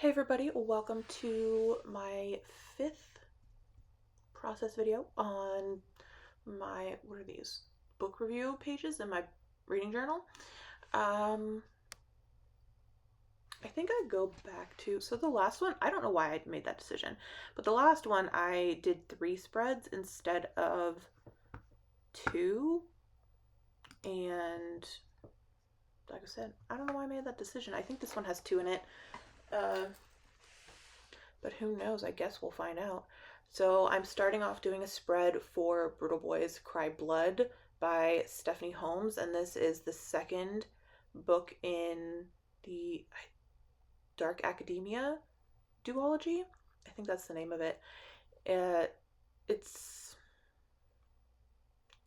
Hey everybody, welcome to my 5th process video on my, what are these, book review pages in my reading journal. I think I go back to, so the last one, I don't know why I made that decision, but the last one I did 3 spreads instead of 2, and like I said, I don't know why I made that decision. I think this one has 2 in it. But who knows? I guess we'll find out. So I'm starting off doing a spread for Brutal Boys Cry Blood by Stephanie Holmes, and this is the second book in the Dark Academia duology. I think that's the name of it. It's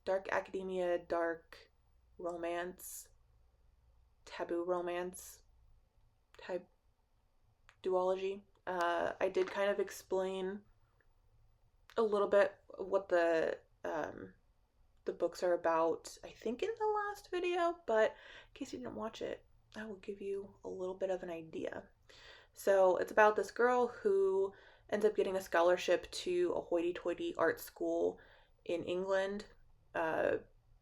Dark Academia, Dark Romance, Taboo Romance type duology. I did kind of explain a little bit what the books are about, I think, in the last video, but in case you didn't watch it, I will give you a little bit of an idea. So it's about this girl who ends up getting a scholarship to a hoity-toity art school in England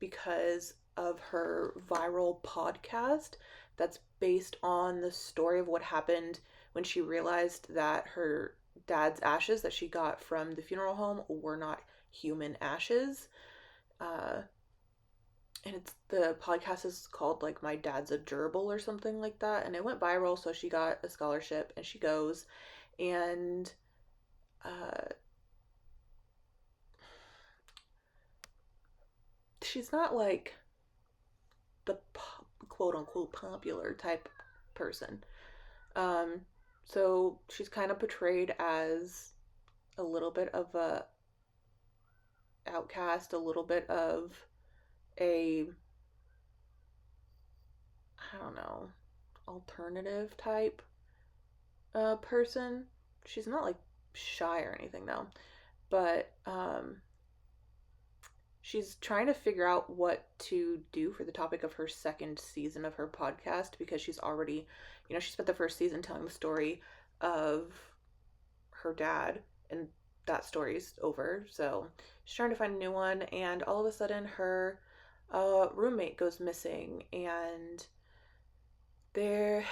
because of her viral podcast that's based on the story of what happened when she realized that her dad's ashes that she got from the funeral home were not human ashes. And the podcast is called like My Dad's a Gerbil or something like that, and it went viral, so she got a scholarship and she goes, and she's not like the quote unquote popular type person. So she's kind of portrayed as a little bit of a outcast, a little bit of a, I don't know, alternative type person. She's not like shy or anything though, but she's trying to figure out what to do for the topic of her second season of her podcast, because she's already, she spent the first season telling the story of her dad, and that story's over. So she's trying to find a new one, and all of a sudden her roommate goes missing, and there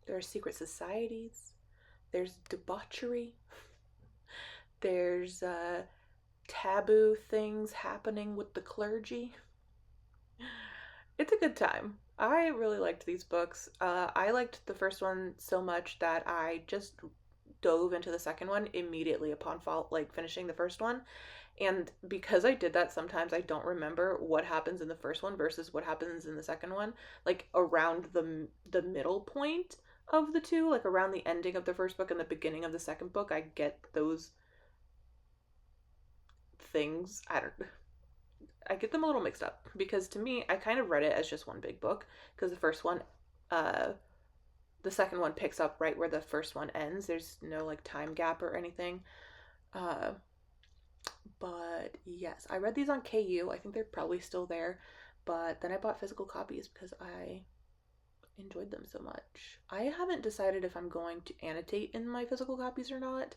are secret societies, there's debauchery, there's taboo things happening with the clergy. It's a good time. I really liked these books. I liked the first one so much that I just dove into the second one immediately upon finishing the first one. And because I did that, sometimes I don't remember what happens in the first one versus what happens in the second one. Like around the middle point of the two, like around the ending of the first book and the beginning of the second book, I get those things. I get them a little mixed up, because to me, I kind of read it as just one big book, because the first one, the second one picks up right where the first one ends. There's no like time gap or anything. But yes, I read these on KU. I think they're probably still there, but then I bought physical copies because I enjoyed them so much. I haven't decided if I'm going to annotate in my physical copies or not.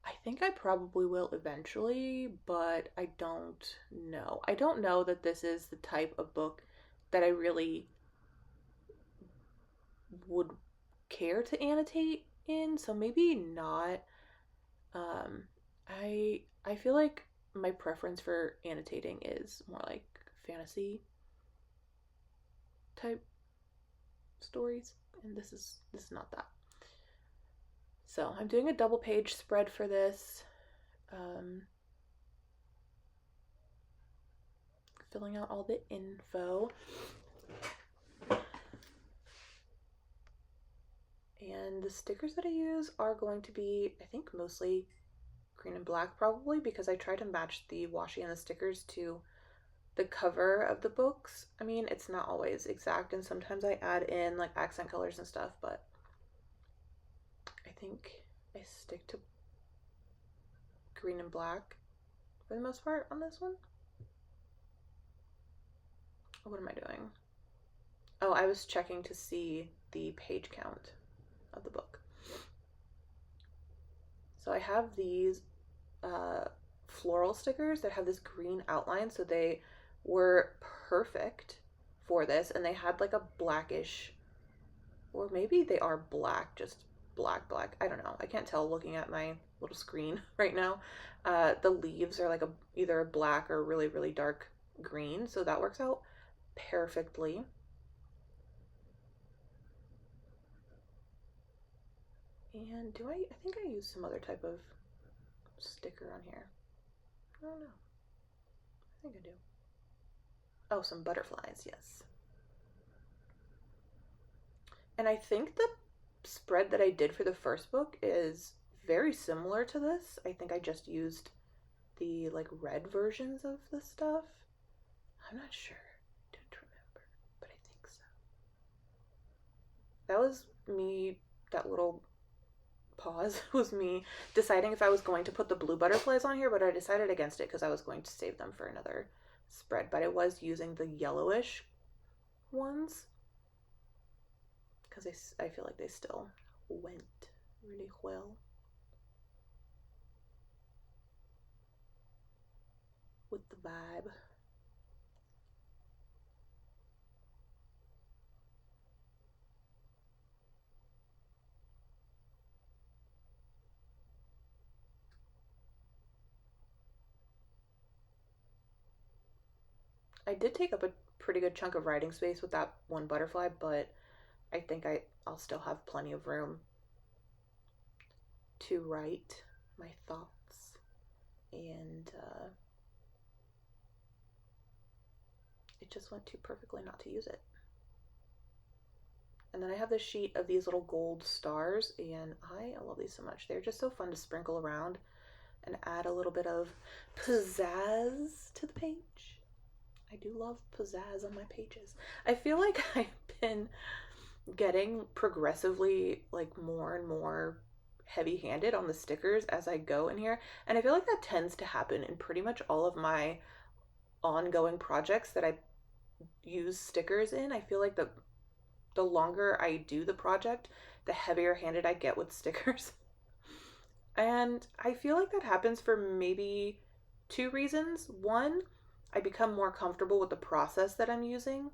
I think I probably will eventually, but I don't know. I don't know that this is the type of book that I really would care to annotate in, so maybe not. I feel like my preference for annotating is more like fantasy type stories, and this is not that. So I'm doing a double page spread for this, filling out all the info, and the stickers that I use are going to be, I think, mostly green and black, probably, because I try to match the washi and the stickers to the cover of the books. I mean, it's not always exact, and sometimes I add in like accent colors and stuff, but I think I stick to green and black for the most part on this one. What am I doing? Oh, I was checking to see the page count of the book. So I have these floral stickers that have this green outline, so they were perfect for this, and they had like a blackish, or maybe they are black, just black. I don't know. I can't tell looking at my little screen right now. The leaves are like either a black or really, really dark green, so that works out perfectly. And I think I used some other type of sticker on here. I don't know. I think I do. Oh, some butterflies, yes. And I think the spread that I did for the first book is very similar to this. I think I just used the like red versions of the stuff. I'm not sure. I don't remember, but I think so. That was me, that little pause was me deciding if I was going to put the blue butterflies on here, but I decided against it because I was going to save them for another spread. But I was using the yellowish ones because I feel like they still went really well with the vibe. I did take up a pretty good chunk of writing space with that one butterfly, but I think I'll still have plenty of room to write my thoughts, and it just went too perfectly not to use it. And then I have this sheet of these little gold stars, and I love these so much. They're just so fun to sprinkle around and add a little bit of pizzazz to the page. I do love pizzazz on my pages. I feel like I've been getting progressively like more and more heavy-handed on the stickers as I go in here, and I feel like that tends to happen in pretty much all of my ongoing projects that I use stickers in. I feel like the longer I do the project, the heavier handed I get with stickers. And I feel like that happens for maybe two reasons. One, I become more comfortable with the process that I'm using.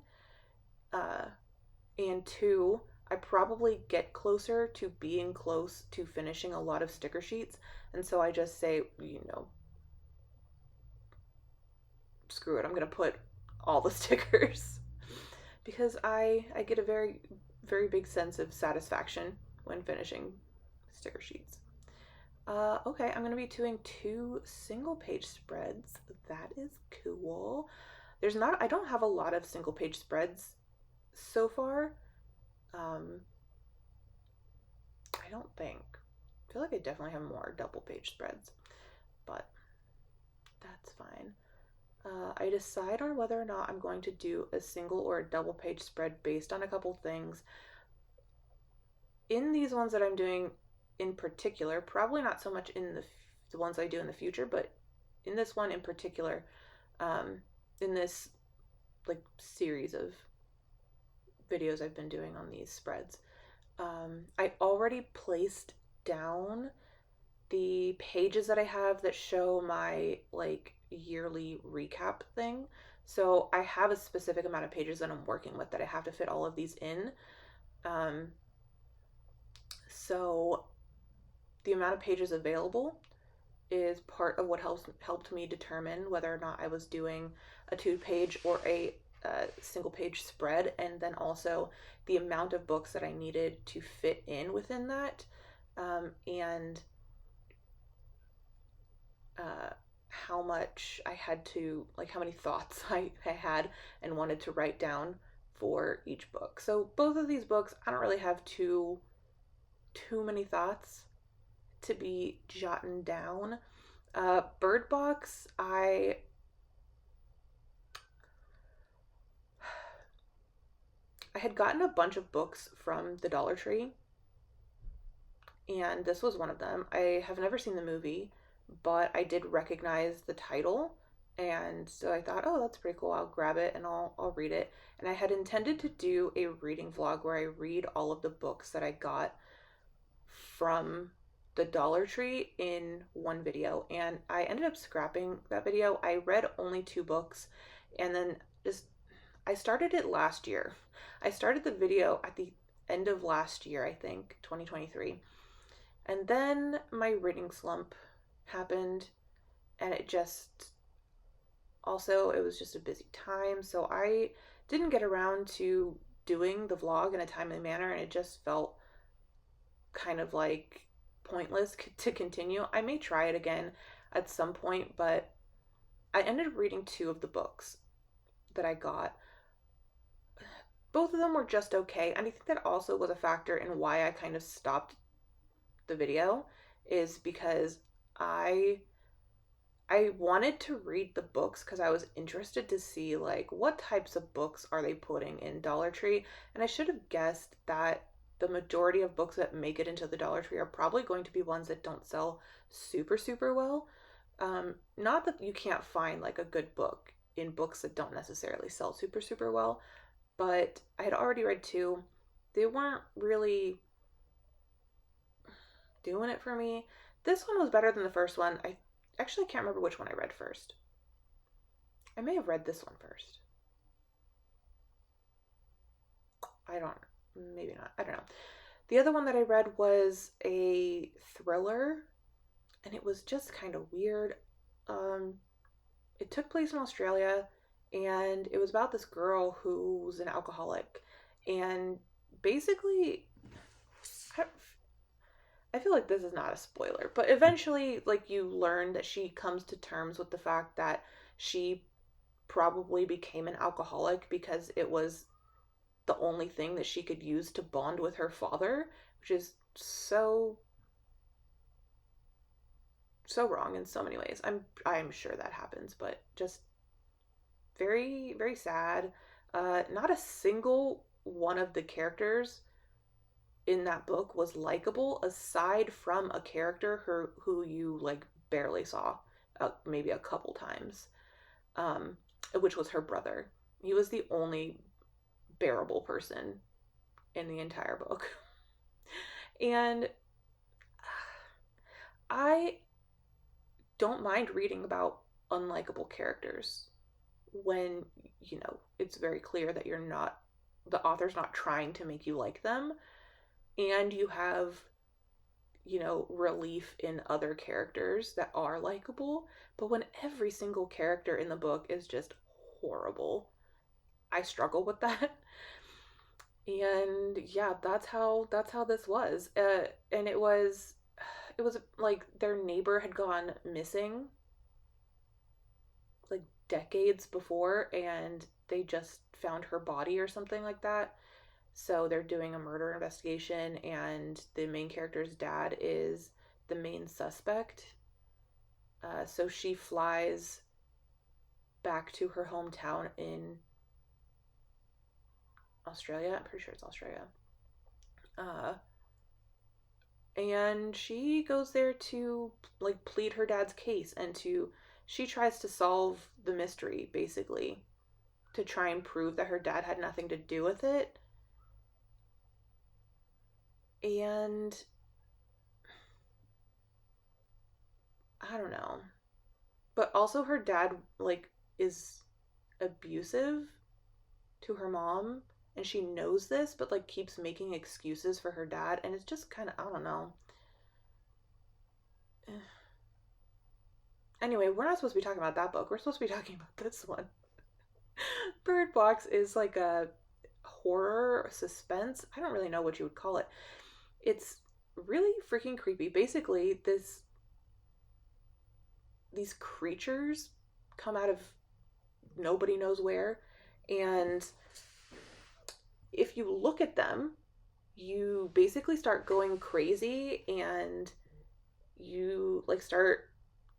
Uh, and two, I probably get closer to being close to finishing a lot of sticker sheets. And so I just say, screw it, I'm going to put all the stickers. Because I get a very, very big sense of satisfaction when finishing sticker sheets. Okay, I'm going to be doing 2 single page spreads. That is cool. I don't have a lot of single page spreads so far. I don't think. I feel like I definitely have more double page spreads, but that's fine. I decide on whether or not I'm going to do a single or a double page spread based on a couple things. In these ones that I'm doing in particular, probably not so much in the ones I do in the future, but in this one in particular, in this like series of videos I've been doing on these spreads, I already placed down the pages that I have that show my like yearly recap thing. So I have a specific amount of pages that I'm working with that I have to fit all of these in. So the amount of pages available is part of what helped me determine whether or not I was doing a 2-page or a single page spread, and then also the amount of books that I needed to fit in within that, and how much I had to, like how many thoughts I had and wanted to write down for each book. So both of these books, I don't really have too many thoughts to be jotting down. Bird Box, I had gotten a bunch of books from the Dollar Tree, and this was one of them. I have never seen the movie, but I did recognize the title, and so I thought, oh, that's pretty cool. I'll grab it and I'll read it. And I had intended to do a reading vlog where I read all of the books that I got from the Dollar Tree in one video, and I ended up scrapping that video. I read only 2 books, and then just I started it last year. I started the video at the end of last year, I think, 2023. And then my reading slump happened, and it was just a busy time, so I didn't get around to doing the vlog in a timely manner, and it just felt kind of like pointless to continue. I may try it again at some point, but I ended up reading 2 of the books that I got. Both of them were just okay, and I think that also was a factor in why I kind of stopped the video, is because I I wanted to read the books because I was interested to see like what types of books are they putting in Dollar Tree, and I should have guessed that the majority of books that make it into the Dollar Tree are probably going to be ones that don't sell super super well. Not that you can't find like a good book in books that don't necessarily sell super super well, but I had already read 2. They weren't really doing it for me. This one was better than the first one. I actually can't remember which one I read first. I may have read this one first. I don't, maybe not. I don't know. The other one that I read was a thriller, and it was just kind of weird. Um, it took place in Australia, and it was about this girl who's an alcoholic, and basically, I, I feel like this is not a spoiler, but eventually, like, you learn that she comes to terms with the fact that she probably became an alcoholic because it was the only thing that she could use to bond with her father, which is so wrong in so many ways. I'm sure that happens, but just very very sad. Not a single one of the characters in that book was likable aside from a character who you like barely saw, maybe a couple times, um, which was her brother. He was the only bearable person in the entire book. And I don't mind reading about unlikable characters when, it's very clear that the author's not trying to make you like them, and you have, relief in other characters that are likable. But when every single character in the book is just horrible, I struggle with that. And yeah, that's how this was. And it was like their neighbor had gone missing like decades before, and they just found her body or something like that. So they're doing a murder investigation, and the main character's dad is the main suspect. So she flies back to her hometown in Australia. I'm pretty sure it's Australia. Uh, and she goes there to like plead her dad's case, and she tries to solve the mystery, basically, to try and prove that her dad had nothing to do with it. And I don't know. But also her dad like is abusive to her mom, and she knows this but like keeps making excuses for her dad, and it's just kind of, I don't know. Anyway, we're not supposed to be talking about that book. We're supposed to be talking about this one. Bird Box is like a horror suspense. I don't really know what you would call it. It's really freaking creepy. Basically, these creatures come out of nobody knows where, and if you look at them, you basically start going crazy, and you like start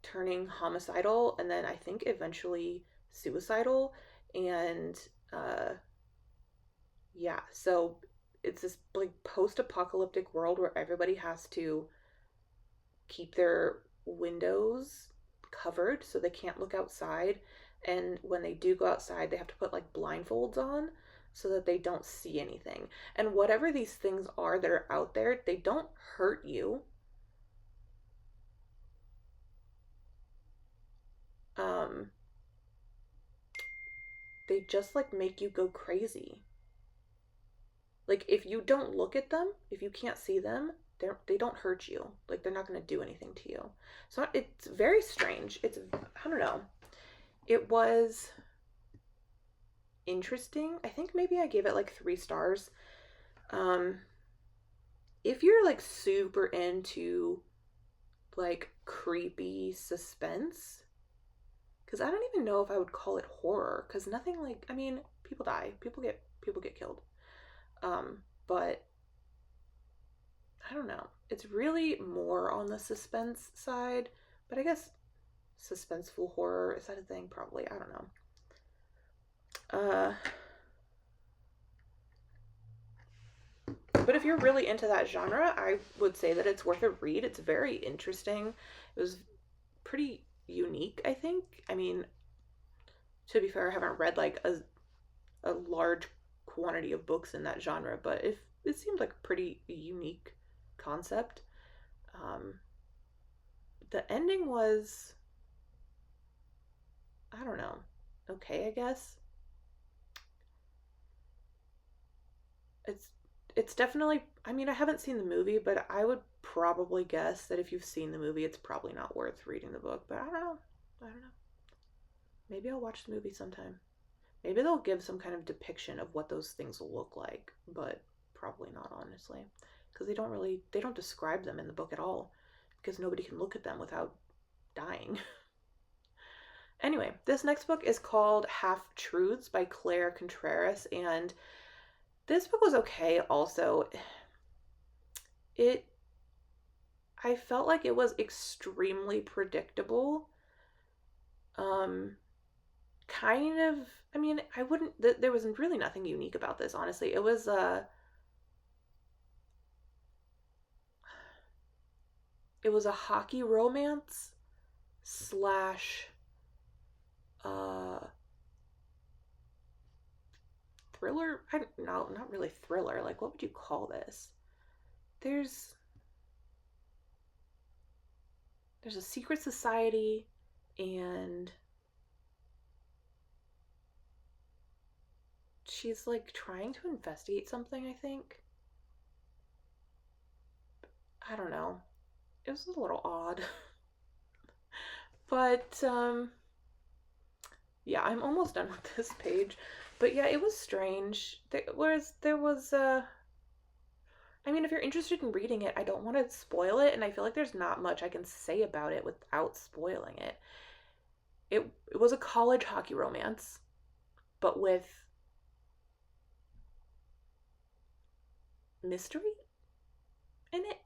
turning homicidal, and then I think eventually suicidal. And yeah, so it's this like post-apocalyptic world where everybody has to keep their windows covered so they can't look outside, and when they do go outside they have to put like blindfolds on so that they don't see anything. And whatever these things are that are out there, they don't hurt you, um, they just like make you go crazy. Like if you don't look at them, if you can't see them, they don't hurt you. Like they're not going to do anything to you. So it's very strange. It's, I don't know. It was interesting. I think maybe I gave it like 3 stars. Um, if you're like super into like creepy suspense, because I don't even know if I would call it horror, because nothing like, I mean, people die, people get killed. But I don't know. It's really more on the suspense side, but I guess suspenseful horror, is that a thing? Probably. I don't know. But if you're really into that genre, I would say that it's worth a read. It's very interesting. It was pretty unique, I think. I mean, to be fair, I haven't read like a large quantity of books in that genre, but if it seemed like a pretty unique concept. Um, the ending was, I don't know, okay, I guess. It's it's definitely, I mean, I haven't seen the movie, but I would probably guess that if you've seen the movie, it's probably not worth reading the book, but I don't know. I don't know. Maybe I'll watch the movie sometime. Maybe they'll give some kind of depiction of what those things will look like, but probably not, honestly, because they don't describe them in the book at all, because nobody can look at them without dying. Anyway, this next book is called Half Truths by Claire Contreras, and this book was okay also. It I felt like it was extremely predictable. Um kind of, I mean, I wouldn't there was really nothing unique about this, honestly. It was a hockey romance slash uh thriller. I don't know, not really thriller. Like what would you call this? There's there's a secret society, and she's like trying to investigate something, I think. I don't know. It was a little odd. But yeah, I'm almost done with this page. But yeah, it was strange. There was I mean, if you're interested in reading it, I don't want to spoil it, and I feel like there's not much I can say about it without spoiling it. It was a college hockey romance, but with mystery in it.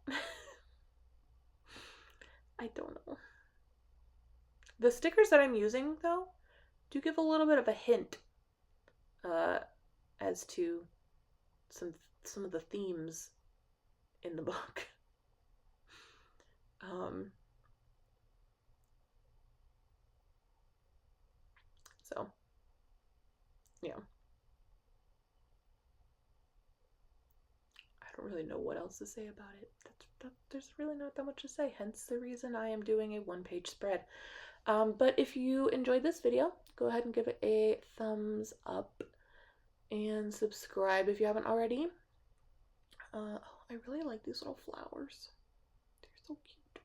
I don't know. The stickers that I'm using though do give a little bit of a hint uh as to some some of the themes in the book. Um so yeah. I don't really know what else to say about it. There's really not that much to say, hence the reason I am doing a one-page spread. But if you enjoyed this video, go ahead and give it a thumbs up and subscribe if you haven't already. Oh, I really like these little flowers. They're so cute.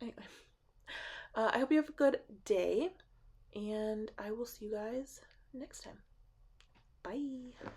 Anyway, I hope you have a good day, and I will see you guys next time. Bye.